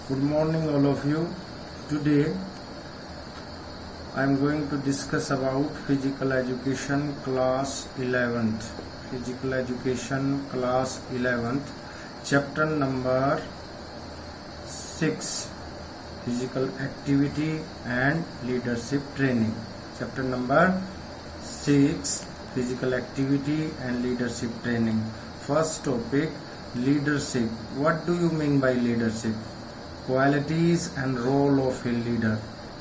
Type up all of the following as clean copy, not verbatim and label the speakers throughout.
Speaker 1: Good morning all of you. Today I am going to discuss about physical education class 11th. Physical education class 11th, chapter number 6, physical activity and leadership training. Chapter number 6, physical activity and leadership training. First topic, leadership. What do you mean by leadership? Qualities and role of a leader.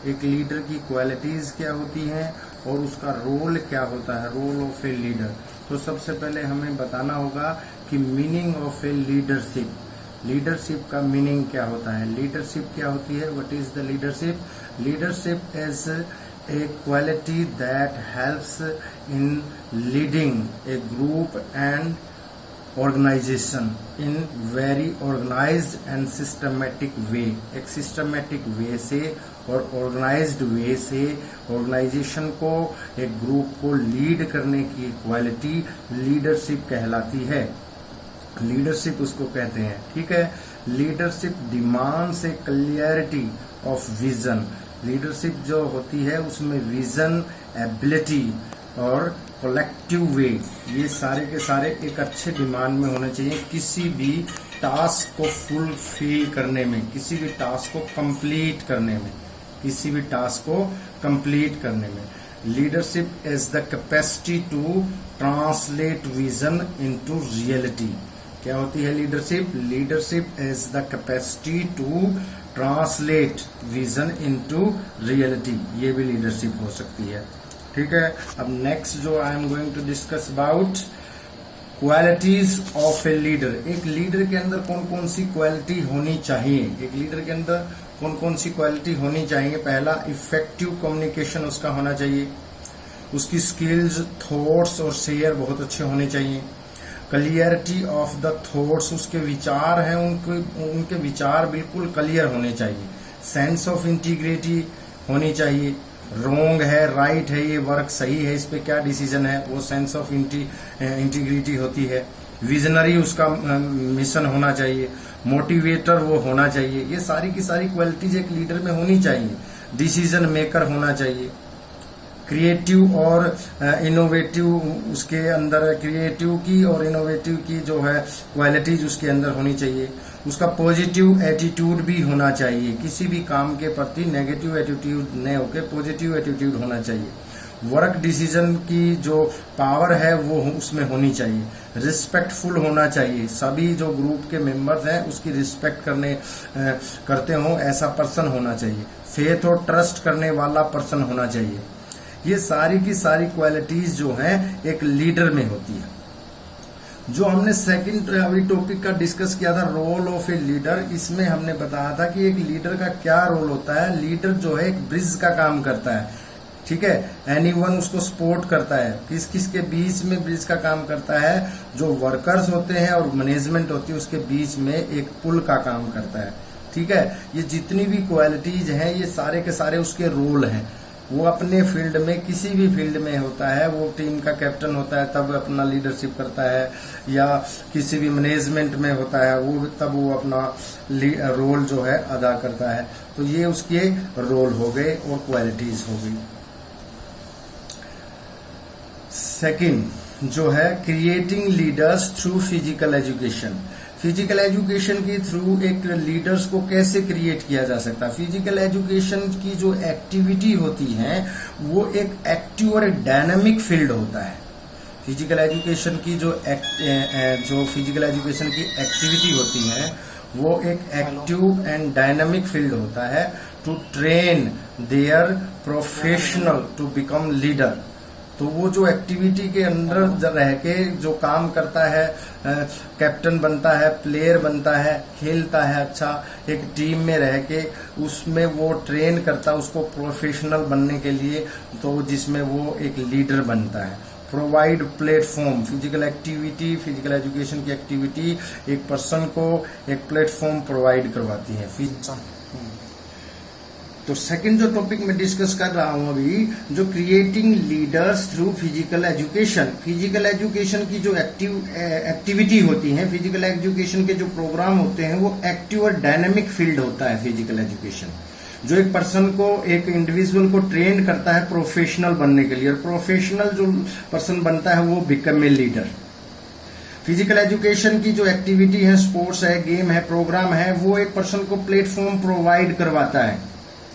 Speaker 1: एक leader की qualities क्या होती हैं और उसका role क्या होता है, रोल ऑफ ए लीडर. तो सबसे पहले हमें बताना होगा कि meaning of a leadership. Leadership का मीनिंग क्या होता है, लीडरशिप क्या होती है, what is the leadership. Leadership is a quality that helps in leading a group and organization in very organized and systematic way. एक systematic way से और organized way से organization को, एक ग्रुप को लीड करने की क्वालिटी लीडरशिप कहलाती है. लीडरशिप उसको कहते हैं, ठीक है. Leadership demands A clarity of vision. Leadership जो होती है उसमें विजन, एबिलिटी और कलेक्टिव वे, ये सारे के सारे एक अच्छे डिमांड में होने चाहिए किसी भी टास्क को फुलफिल करने में, किसी भी टास्क को कंप्लीट करने में, किसी भी टास्क को कंप्लीट करने में. Leadership is the capacity to translate vision into reality. क्या होती है leadership? Leadership is the capacity to translate vision into reality. ये भी लीडरशिप हो सकती है, ठीक है. अब नेक्स्ट जो I am going to discuss about qualities of a leader. एक लीडर के अंदर कौन कौन सी क्वालिटी होनी चाहिए, एक लीडर के अंदर कौन कौन सी क्वालिटी होनी चाहिए. पहला, इफेक्टिव कम्युनिकेशन उसका होना चाहिए. उसकी स्किल्स, थॉट्स और शेयर बहुत अच्छे होने चाहिए. क्लियरिटी ऑफ द थॉट्स, उसके विचार हैं उनके विचार बिल्कुल क्लियर होने चाहिए. सेंस ऑफ इंटीग्रिटी होनी चाहिए. रोंग है, राइट है, ये वर्क सही है, इस पे क्या डिसीजन है, वो सेंस ऑफ इंटीग्रिटी होती है. विजनरी उसका मिशन होना चाहिए. मोटिवेटर वो होना चाहिए. ये सारी की सारी क्वालिटीज एक लीडर में होनी चाहिए. डिसीजन मेकर होना चाहिए. क्रिएटिव और इनोवेटिव, उसके अंदर क्रिएटिव की और इनोवेटिव की जो है क्वालिटीज उसके अंदर होनी चाहिए. उसका पॉजिटिव एटीट्यूड भी होना चाहिए. किसी भी काम के प्रति नेगेटिव एटीट्यूड न होकर पॉजिटिव एटीट्यूड होना चाहिए. वर्क डिसीजन की जो पावर है वो उसमें होनी चाहिए. रिस्पेक्टफुल होना चाहिए. सभी जो ग्रुप के मेंबर्स हैं उसकी रिस्पेक्ट करते हो ऐसा पर्सन होना चाहिए. फेथ और ट्रस्ट करने वाला पर्सन होना चाहिए. ये सारी की सारी क्वालिटीज जो हैं एक लीडर में होती है. जो हमने सेकंड अभी टॉपिक का डिस्कस किया था, रोल ऑफ ए लीडर, इसमें हमने बताया था कि एक लीडर का क्या रोल होता है. लीडर जो है एक ब्रिज का काम करता है, ठीक है. एनीवन उसको सपोर्ट करता है. किस किस के बीच में ब्रिज का काम करता है? जो वर्कर्स होते हैं और मैनेजमेंट होती है उसके बीच में एक पुल का काम करता है, ठीक है. ये जितनी भी क्वालिटीज हैं ये सारे के सारे उसके रोल हैं. वो अपने फील्ड में, किसी भी फील्ड में होता है, वो टीम का कैप्टन होता है तब अपना लीडरशिप करता है, या किसी भी मैनेजमेंट में होता है वो तब वो अपना रोल जो है अदा करता है. तो ये उसके रोल हो गए और क्वालिटीज हो गई. सेकंड जो है, creating leaders through physical education. Physical education के थ्रू एक लीडर्स को कैसे क्रिएट किया जा सकता है. फिजिकल एजुकेशन की जो एक्टिविटी होती है वो एक एक्टिव और एक डायनामिक फील्ड होता है. फिजिकल एजुकेशन की जो फिजिकल एजुकेशन की एक्टिविटी होती है वो एक एक्टिव एंड डायनामिक फील्ड होता है to train their professional to become leader. तो वो जो एक्टिविटी के अंदर रह के जो काम करता है, कैप्टन बनता है, प्लेयर बनता है, खेलता है अच्छा, एक टीम में रह के उसमें वो ट्रेन करता है उसको प्रोफेशनल बनने के लिए, तो जिसमें वो एक लीडर बनता है. Provide platform. Physical activity, physical education की एक्टिविटी एक पर्सन को एक प्लेटफॉर्म प्रोवाइड करवाती है. तो सेकंड जो टॉपिक मैं डिस्कस कर रहा हूं अभी, जो creating leaders through physical education. Physical education की जो एक्टिविटी होती है, फिजिकल एजुकेशन के जो प्रोग्राम होते हैं, वो एक्टिव और डायनेमिक फील्ड होता है फिजिकल एजुकेशन, जो एक पर्सन को, एक इंडिविजुअल को ट्रेन करता है प्रोफेशनल बनने के लिए। और प्रोफेशनल जो पर्सन बनता है वो become a leader. Physical education की जो एक्टिविटी है, स्पोर्ट्स है, गेम है, प्रोग्राम है, वो एक पर्सन को प्लेटफॉर्म प्रोवाइड करवाता है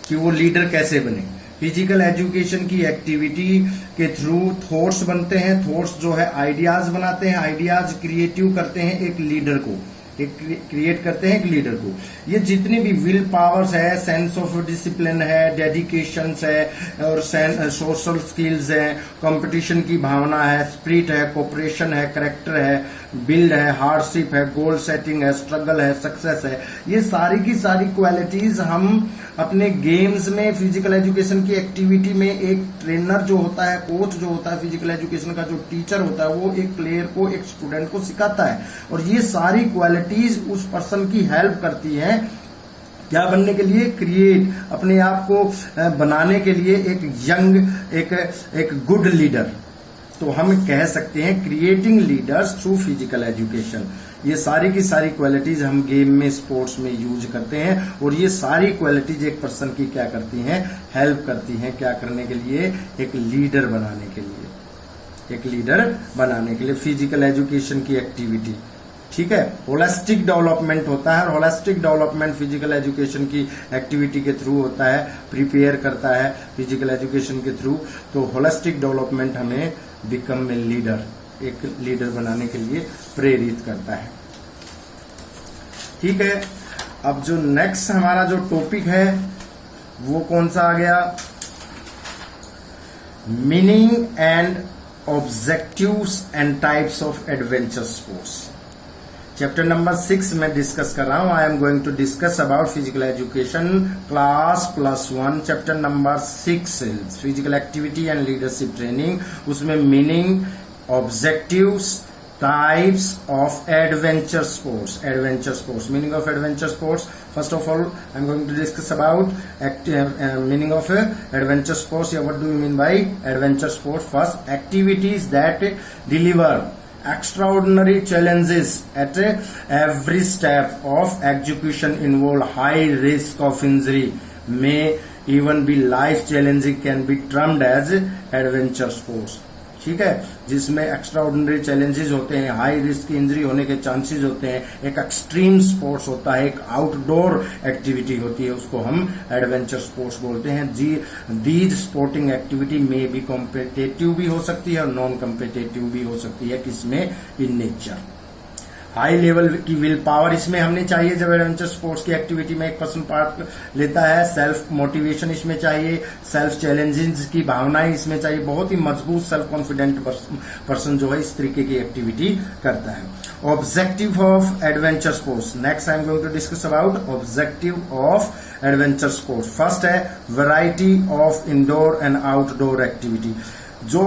Speaker 1: कि वो लीडर कैसे बने। फिजिकल एजुकेशन की एक्टिविटी के थ्रू थॉट्स बनते हैं, थॉट्स जो है आइडियाज बनाते हैं, आइडियाज क्रिएटिव करते हैं एक लीडर को, एक क्रिएट करते हैं एक लीडर को। ये जितनी भी विल पावर्स है, सेंस ऑफ डिसिप्लिन है, डेडिकेशन है, और सोशल स्किल्स है, कंपटीशन की भावना है, स्पिरिट है, कोऑपरेशन है, करेक्टर है, बिल्ड है, हार्डशिप है, गोल सेटिंग है, स्ट्रगल है, सक्सेस है, ये सारी की सारी क्वालिटीज हम अपने गेम्स में, फिजिकल एजुकेशन की एक्टिविटी में, एक ट्रेनर जो होता है, कोच जो होता है, फिजिकल एजुकेशन का जो टीचर होता है, वो एक प्लेयर को, एक स्टूडेंट को सिखाता है। और ये सारी क्वालिटीज उस पर्सन की हेल्प करती है क्या बनने के लिए, क्रिएट, अपने आप को बनाने के लिए एक यंग, एक गुड लीडर। तो हम कह सकते हैं creating leaders through physical education. ये सारी की सारी क्वालिटीज हम गेम में, स्पोर्ट्स में यूज करते हैं, और ये सारी क्वालिटीज एक पर्सन की क्या करती हैं, हेल्प करती हैं क्या करने के लिए, एक लीडर बनाने के लिए, एक लीडर बनाने के लिए फिजिकल एजुकेशन की एक्टिविटी। ठीक है, होलिस्टिक डेवलपमेंट होता है, और होलिस्टिक डेवलपमेंट फिजिकल एजुकेशन की एक्टिविटी के थ्रू होता है, प्रिपेयर करता है फिजिकल एजुकेशन के थ्रू। तो होलिस्टिक डेवलपमेंट हमें बिकम ए लीडर, एक लीडर बनाने के लिए प्रेरित करता है। ठीक है, अब जो नेक्स्ट हमारा जो टॉपिक है वो कौन सा आ गया, meaning and objectives and types of adventure sports. Chapter number 6 में डिस्कस कर रहा हूं। I am going to discuss about physical education class +1 chapter number 6 physical activity and leadership training. उसमें meaning, objectives, types of adventure sports. Adventure sports, meaning of adventure sports. First of all, I am going to discuss about meaning of adventure sports. Yeah, what do you mean by adventure sports? First, activities that deliver extraordinary challenges at every step of execution, involve high risk of injury, may even be life challenging, can be termed as adventure sports. ठीक है, जिसमें extraordinary challenges होते हैं, high risk की injury होने के chances होते हैं, एक एक्सट्रीम स्पोर्ट्स होता है, एक आउटडोर एक्टिविटी होती है, उसको हम एडवेंचर स्पोर्ट्स बोलते हैं। दीज स्पोर्टिंग एक्टिविटी में भी कॉम्पिटेटिव भी हो सकती है और नॉन कॉम्पिटेटिव भी हो सकती है, किसमें, इन नेचर। हाई लेवल की विल पावर इसमें हमने चाहिए जब एडवेंचर स्पोर्ट्स की एक्टिविटी में एक पर्सन पार्ट लेता है। सेल्फ मोटिवेशन इसमें चाहिए, सेल्फ चैलेंजिंग की भावनाएं इसमें चाहिए, बहुत ही मजबूत सेल्फ कॉन्फिडेंट पर्सन जो है इस तरीके की एक्टिविटी करता है। Objective of adventure sports, next I am going to discuss about objective of adventure sports. First है variety of indoor and outdoor activity. जो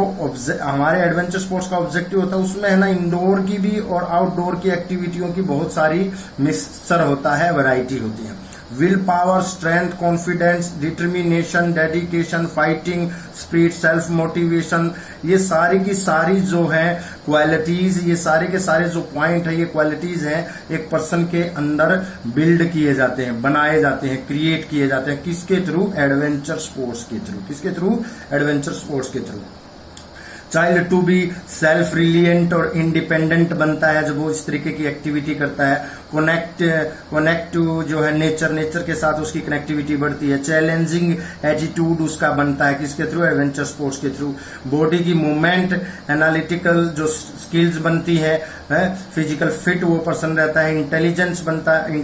Speaker 1: हमारे एडवेंचर स्पोर्ट्स का ऑब्जेक्टिव होता है उसमें है ना, इंडोर की भी और आउटडोर की एक्टिविटियों की बहुत सारी मिक्सचर होता है, वैरायटी होती है। Will power, strength, confidence, determination, dedication, fighting spirit, self motivation, ये सारी की सारी जो है क्वालिटीज, ये सारे के सारे जो पॉइंट है, ये क्वालिटीज हैं, एक पर्सन के अंदर बिल्ड किए जाते हैं, बनाए जाते हैं, क्रिएट किए जाते हैं, किसके थ्रू, एडवेंचर स्पोर्ट्स के थ्रू। किसके थ्रू, एडवेंचर स्पोर्ट्स के through. Child to be self reliant और इंडिपेंडेंट बनता है जब वो इस तरीके की एक्टिविटी करता है। कनेक्ट जो है नेचर के साथ उसकी कनेक्टिविटी बढ़ती है। चैलेंजिंग एटीट्यूड उसका बनता है, किसके थ्रू, एडवेंचर स्पोर्ट्स के थ्रू। बॉडी की मूवमेंट, एनालिटिकल जो स्किल्स बनती है, फिजिकल फिट वो पर्सन रहता है। इंटेलिजेंस बनता है,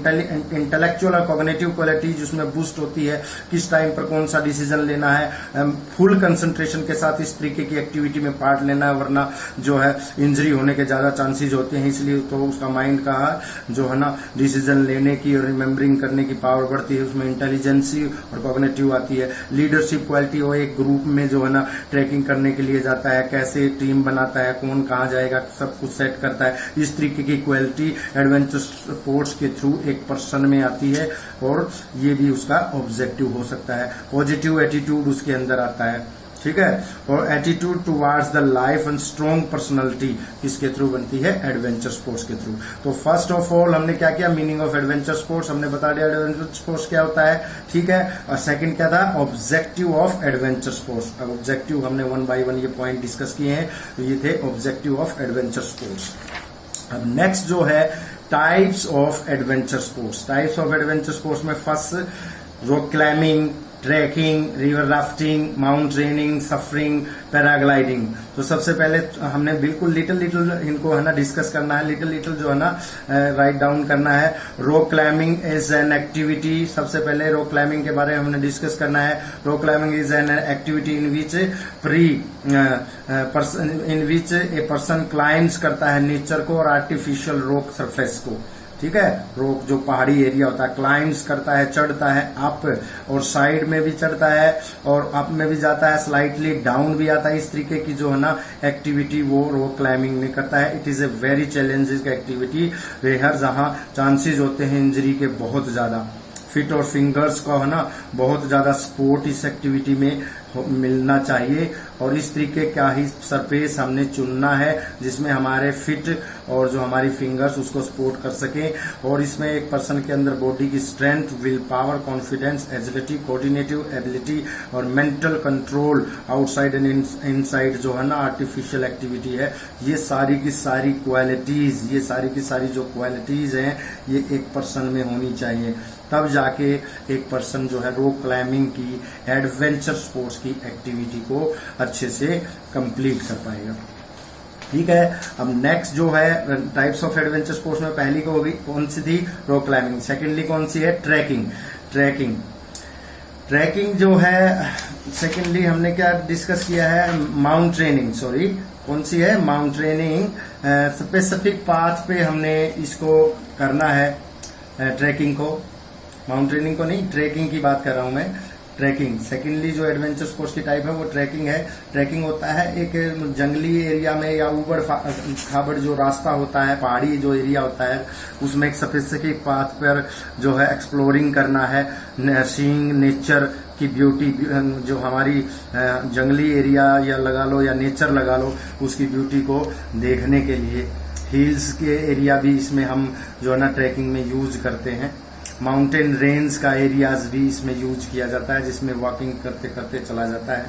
Speaker 1: इंटेलेक्चुअल और कॉग्निटिव क्वालिटीज उसमें बूस्ट होती है, किस टाइम पर कौन सा डिसीजन लेना है, फुल कंसंट्रेशन के साथ इस तरीके की एक्टिविटी में पार्ट लेना है, वरना जो है इंजरी होने के ज्यादा चांसेस होते हैं, इसलिए तो उसका माइंड का जो है है ना डिसीजन लेने की और रिमेम्बरिंग करने की पावर बढ़ती है, उसमें इंटेलिजेंसी और कॉग्निटिव आती है। लीडरशिप क्वालिटी, वो एक ग्रुप में जो है ना ट्रैकिंग करने के लिए जाता है, कैसे टीम बनाता है, कौन कहाँ जाएगा, सब कुछ सेट करता है। इस तरीके की क्वालिटी एडवेंचर स्पोर्ट्स के थ्रू एक पर्सन में आती है और ये भी उसका ऑब्जेक्टिव हो सकता है। पॉजिटिव एटीट्यूड उसके अंदर आता है, ठीक है। और attitude towards the life and strong personality किसके थ्रू बनती है? एडवेंचर स्पोर्ट्स के थ्रू। तो फर्स्ट ऑफ ऑल हमने क्या किया? मीनिंग ऑफ एडवेंचर स्पोर्ट्स हमने बता दिया, एडवेंचर स्पोर्ट्स क्या होता है, ठीक है। और सेकंड क्या था? Objective of adventure sports. Objective हमने 1 by 1 ये पॉइंट डिस्कस किए हैं, तो ये थे ऑब्जेक्टिव ऑफ एडवेंचर स्पोर्ट्स। अब नेक्स्ट जो है types of adventure sports. Types of adventure sports में first rock climbing, trekking, river rafting, mountaineering, surfing, paragliding. तो सबसे पहले हमने बिल्कुल लिटिल इनको है ना डिस्कस करना है, लिटिल जो है ना राइट डाउन करना है। Rock climbing is an activity. सबसे पहले रॉक क्लाइंबिंग के बारे में हमने डिस्कस करना है। Rock climbing is an activity in which a person climbs करता है नेचर को और आर्टिफिशियल रॉक सरफेस को, ठीक है। रॉक जो पहाड़ी एरिया होता है, क्लाइम्स करता है, चढ़ता है अप, और साइड में भी चढ़ता है और अप में भी जाता है, स्लाइटली डाउन भी आता है। इस तरीके की जो है ना एक्टिविटी वो रॉक क्लाइंबिंग में करता है। It is a very challenging activity where जहां चांसेस होते हैं इंजरी के बहुत ज्यादा। फिट और फिंगर्स को है ना बहुत ज्यादा सपोर्ट इस एक्टिविटी में मिलना चाहिए, और इस तरीके का ही सरफेस हमने चुनना है जिसमें हमारे फिट और जो हमारी फिंगर्स उसको सपोर्ट कर सके। और इसमें एक पर्सन के अंदर बॉडी की strength, will power, confidence, agility, coordinative ability और mental control outside and inside जो है ना आर्टिफिशियल एक्टिविटी है, ये सारी की सारी क्वालिटीज, ये सारी की सारी जो क्वालिटीज हैं ये एक पर्सन में होनी चाहिए, तब जाके एक पर्सन जो है रॉक क्लाइंबिंग की एडवेंचर स्पोर्ट्स की एक्टिविटी को अच्छे से कंप्लीट कर पाएगा, ठीक है। अब नेक्स्ट जो है टाइप्स ऑफ एडवेंचर स्पोर्ट्स में पहली को होगी कौन सी थी? Rock climbing. सेकेंडली कौन सी है? ट्रैकिंग जो है सेकेंडली हमने क्या डिस्कस किया है? माउंटेनिंग, सॉरी कौन सी है? माउंटेनिंग। स्पेसिफिक पाथ पे हमने इसको करना है, ट्रैकिंग को, माउंटेनिंग को नहीं, ट्रैकिंग की बात कर रहा हूं मैं। ट्रैकिंग सेकेंडली जो एडवेंचर स्पोर्ट्स की टाइप है वो ट्रैकिंग है। ट्रैकिंग होता है एक जंगली एरिया में या ऊबड़ खाबड़ जो रास्ता होता है, पहाड़ी जो एरिया होता है, उसमें एक स्पेसिफिक पाथ पर जो है एक्सप्लोरिंग करना है, सीइंग नेचर की ब्यूटी, जो हमारी जंगली एरिया या लगा लो या नेचर लगा लो, उसकी ब्यूटी को देखने के लिए। हिल्स के एरिया भी इसमें हम जो है ना ट्रैकिंग में यूज करते हैं। माउंटेन रेंज का एरियाज भी इसमें यूज किया जाता है, जिसमें वॉकिंग करते करते चला जाता है,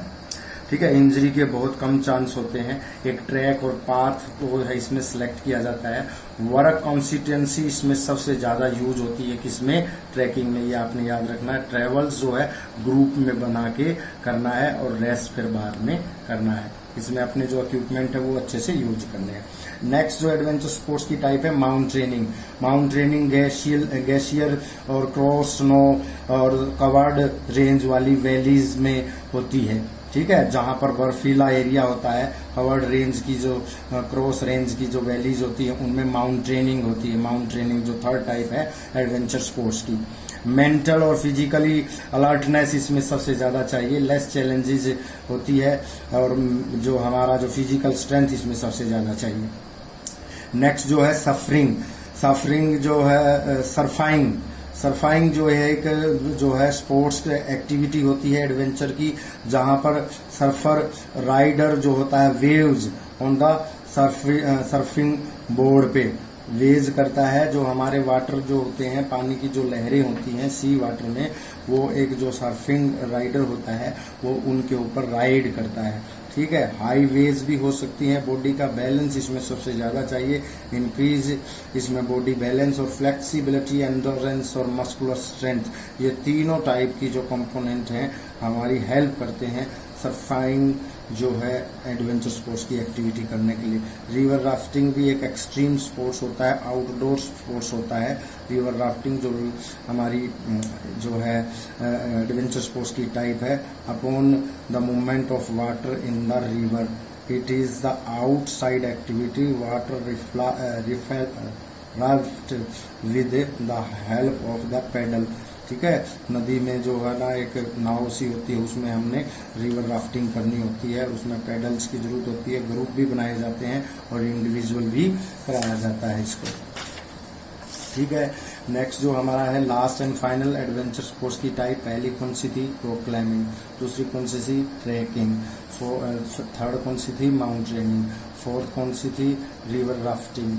Speaker 1: ठीक है। इंजरी के बहुत कम चांस होते हैं। एक ट्रैक और पाथ को है इसमें सिलेक्ट किया जाता है। वर्क कॉन्सिस्टेंसी इसमें सबसे ज्यादा यूज होती है किसमें? ट्रैकिंग में। ये आपने याद रखना है। ट्रेवल्स जो है ग्रुप में बना के करना है और रेस्ट फिर बाद में करना है। इसमें अपने जो इक्विपमेंट है वो अच्छे से यूज करने हैं। नेक्स्ट जो एडवेंचर स्पोर्ट्स की टाइप है माउंटेनिंग ग्लेशियर और क्रॉस स्नो और कवर्ड रेंज वाली वैलीज में होती है, ठीक है। जहां पर बर्फीला एरिया होता है, कवर्ड रेंज की जो क्रॉस रेंज की जो वैलीज होती है उनमें माउंटेनिंग होती है। माउंटेनिंग जो थर्ड टाइप है एडवेंचर स्पोर्ट्स की। मेंटल और फिजिकली अलर्टनेस इसमें सबसे ज्यादा चाहिए, लेस चैलेंजेस होती है, और जो हमारा जो फिजिकल स्ट्रेंथ इसमें सबसे ज्यादा चाहिए। नेक्स्ट जो है सफरिंग जो है सर्फाइंग जो है एक जो है स्पोर्ट्स एक्टिविटी होती है एडवेंचर की, जहां पर सर्फर राइडर जो होता है waves on the surfing board पे वेज करता है। जो हमारे वाटर जो होते हैं, पानी की जो लहरें होती हैं सी वाटर में, वो एक जो सर्फिंग राइडर होता है वो उनके ऊपर राइड करता है, ठीक है। हाई वेज भी हो सकती हैं। बॉडी का बैलेंस इसमें सबसे ज्यादा चाहिए, इंक्रीज इसमें बॉडी बैलेंस और फ्लेक्सिबिलिटी, एंडोरेंस और मस्कुलर स्ट्रेंथ, ये तीनों टाइप की जो कंपोनेंट हैं हमारी हेल्प करते हैं सर्फाइंग जो है एडवेंचर स्पोर्ट्स की एक्टिविटी करने के लिए। रिवर राफ्टिंग भी एक एक्सट्रीम स्पोर्ट्स होता है, आउटडोर स्पोर्ट्स होता है। रिवर राफ्टिंग जो हमारी जो है एडवेंचर स्पोर्ट्स की टाइप है। Upon the movement of water in the river, it is the outside activity. Water raft with the help of the pedal. ठीक है, नदी में जो है ना एक नाव सी होती है, उसमें हमने रिवर राफ्टिंग करनी होती है, उसमें पेडल्स की जरूरत होती है, ग्रुप भी बनाए जाते हैं और इंडिविजुअल भी कराया जाता है इसको। ठीक है, नेक्स्ट जो हमारा है last and final adventure sports की टाइप, पहली कौन सी थी? Rock climbing. दूसरी कौन सी थी? ट्रैकिंग। थर्ड कौन सी थी? माउंटेनिंग। फोर्थ कौन सी थी? River rafting.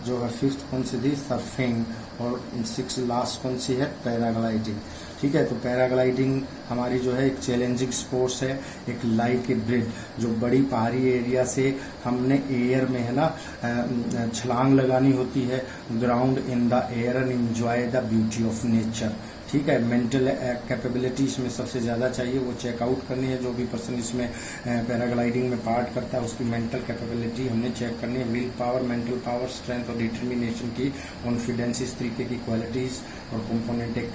Speaker 1: जो है फिफ्थ कौन सी थी? सर्फिंग। और सिक्स लास्ट कौन सी है? पैराग्लाइडिंग। ठीक है, तो पैराग्लाइडिंग हमारी जो है एक चैलेंजिंग स्पोर्ट्स है, एक लाइक ए ब्रिज, जो बड़ी पहाड़ी एरिया से हमने एयर में है ना छलांग लगानी होती है, ground in the air and enjoy the beauty of nature. ठीक है, मेंटल कैपेबिलिटी इसमें सबसे ज्यादा चाहिए, वो चेकआउट करनी है। जो भी पर्सन इसमें पैराग्लाइडिंग में पार्ट करता है उसकी मेंटल कैपेबिलिटी हमने चेक करनी है। Will power, mental power, strength और डिटर्मिनेशन की, कॉन्फिडेंस, इस तरीके की क्वालिटीज और कंपोनेंट एक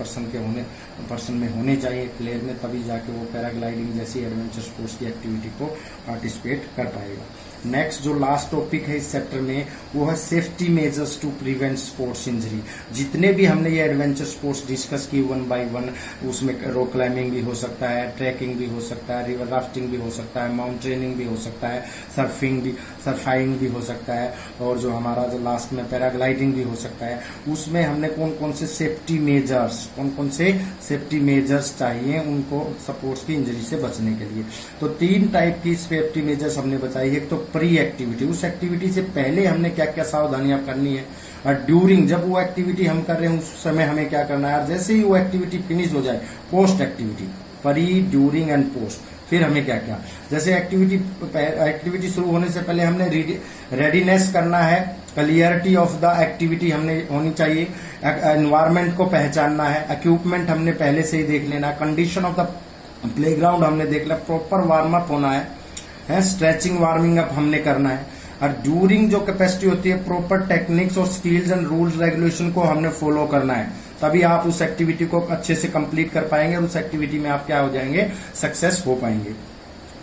Speaker 1: पर्सन में होने चाहिए प्लेयर में, तभी जाके वो पैराग्लाइडिंग जैसी एडवेंचर स्पोर्ट्स की एक्टिविटी को पार्टिसिपेट कर पाएगा। नेक्स्ट जो लास्ट टॉपिक है इस चैप्टर में वो है safety measures to prevent sports injury. जितने भी हमने ये एडवेंचर स्पोर्ट्स डिस्कस की वन बाय वन, उसमें रॉक क्लाइंबिंग भी हो सकता है, ट्रैकिंग भी हो सकता है, रिवर राफ्टिंग भी हो सकता है, माउंटेनिंग भी हो सकता है, सर्फाइंग भी हो सकता है, और जो हमारा जो लास्ट में पैराग्लाइडिंग भी हो सकता है। उसमें हमने कौन कौन से सेफ्टी मेजर्स चाहिए उनको स्पोर्ट्स की इंजरी से बचने के लिए। तो 3 टाइप की सेफ्टी मेजर्स हमने बताई है। एक तो प्री एक्टिविटी, उस एक्टिविटी से पहले हमने क्या क्या सावधानियां करनी है, और ड्यूरिंग, जब वो एक्टिविटी हम कर रहे हैं उस समय हमें क्या करना है, और जैसे ही वो एक्टिविटी फिनिश हो जाए, post activity, pre, during and post. फिर हमें क्या क्या, जैसे एक्टिविटी शुरू होने से पहले हमने रेडीनेस करना है, क्लियरिटी ऑफ द एक्टिविटी हमने होनी चाहिए, एनवायरमेंट को पहचानना है, इक्विपमेंट हमने पहले से ही देख लेना, कंडीशन ऑफ द प्लेग्राउंड हमने देख लिया, प्रॉपर वार्म अप होना है, स्ट्रेचिंग वार्मिंग अप हमने करना है। और ड्यूरिंग जो कैपेसिटी होती है, प्रॉपर टेक्निक्स और स्किल्स एंड रूल्स रेगुलेशन को हमने फॉलो करना है, तभी आप उस एक्टिविटी को अच्छे से कंप्लीट कर पाएंगे और उस एक्टिविटी में आप क्या हो जाएंगे, सक्सेस हो पाएंगे।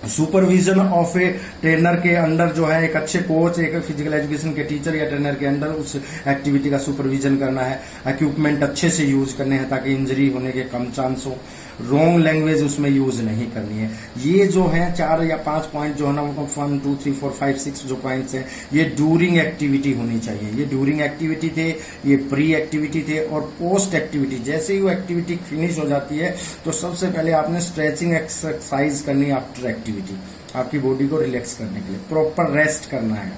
Speaker 1: सुपरविजन ऑफ ए ट्रेनर के अंडर जो है, एक अच्छे कोच, एक फिजिकल एजुकेशन के टीचर या ट्रेनर के अंडर उस एक्टिविटी का सुपरविजन करना है। इक्विपमेंट अच्छे से यूज करने हैं ताकि इंजरी होने के कम चांस हो। रॉन्ग लैंग्वेज उसमें यूज नहीं करनी है। ये जो है 4 या 5 पॉइंट जो है ना, 1 2 3 4 5 6 जो पॉइंट्स हैं, ये ड्यूरिंग एक्टिविटी होनी चाहिए। ये ड्यूरिंग एक्टिविटी थे, ये प्री एक्टिविटी थे, और पोस्ट एक्टिविटी, जैसे ही वो एक्टिविटी फिनिश हो जाती है तो सबसे पहले आपने स्ट्रेचिंग एक्सरसाइज करनी है आफ्टर एक्टिविटी, आपकी बॉडी को रिलैक्स करने के लिए। प्रॉपर रेस्ट करना है।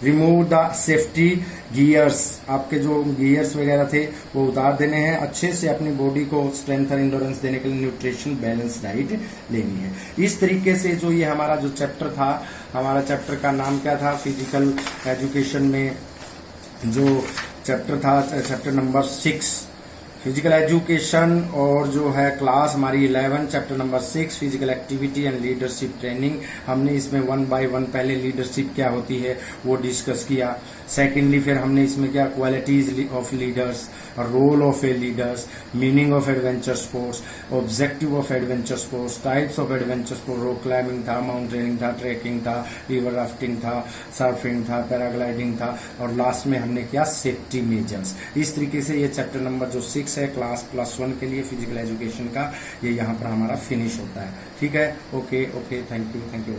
Speaker 1: रिमूव द सेफ्टी गियर्स, आपके जो गियर्स वगैरह थे वो उतार देने हैं। अच्छे से अपनी बॉडी को स्ट्रेंथ और इंडोरेंस देने के लिए न्यूट्रिशन बैलेंस डाइट लेनी है। इस तरीके से जो ये हमारा जो चैप्टर था, हमारा चैप्टर का नाम क्या था, फिजिकल एजुकेशन में जो चैप्टर था, चैप्टर नंबर 6 फिजिकल एजुकेशन, और जो है क्लास हमारी 11, chapter number 6 physical activity and leadership training. हमने इसमें 1 बाय 1 पहले लीडरशिप क्या होती है वो डिस्कस किया। सेकेंडली फिर हमने इसमें क्या, qualities of leaders, role of a leaders, meaning of adventure sports, objective of adventure sports, types of adventure sports, rock climbing था, माउंटेनिंग था, ट्रैकिंग था, रिवर राफ्टिंग था, सर्फिंग था, पैराग्लाइडिंग था, और लास्ट में हमने क्या, सेफ्टी मेजर्स। इस तरीके से ये चैप्टर नंबर जो 6 है क्लास +1 के लिए फिजिकल एजुकेशन का, ये यहाँ पर हमारा फिनिश होता है। ठीक है, ओके, थैंक यू।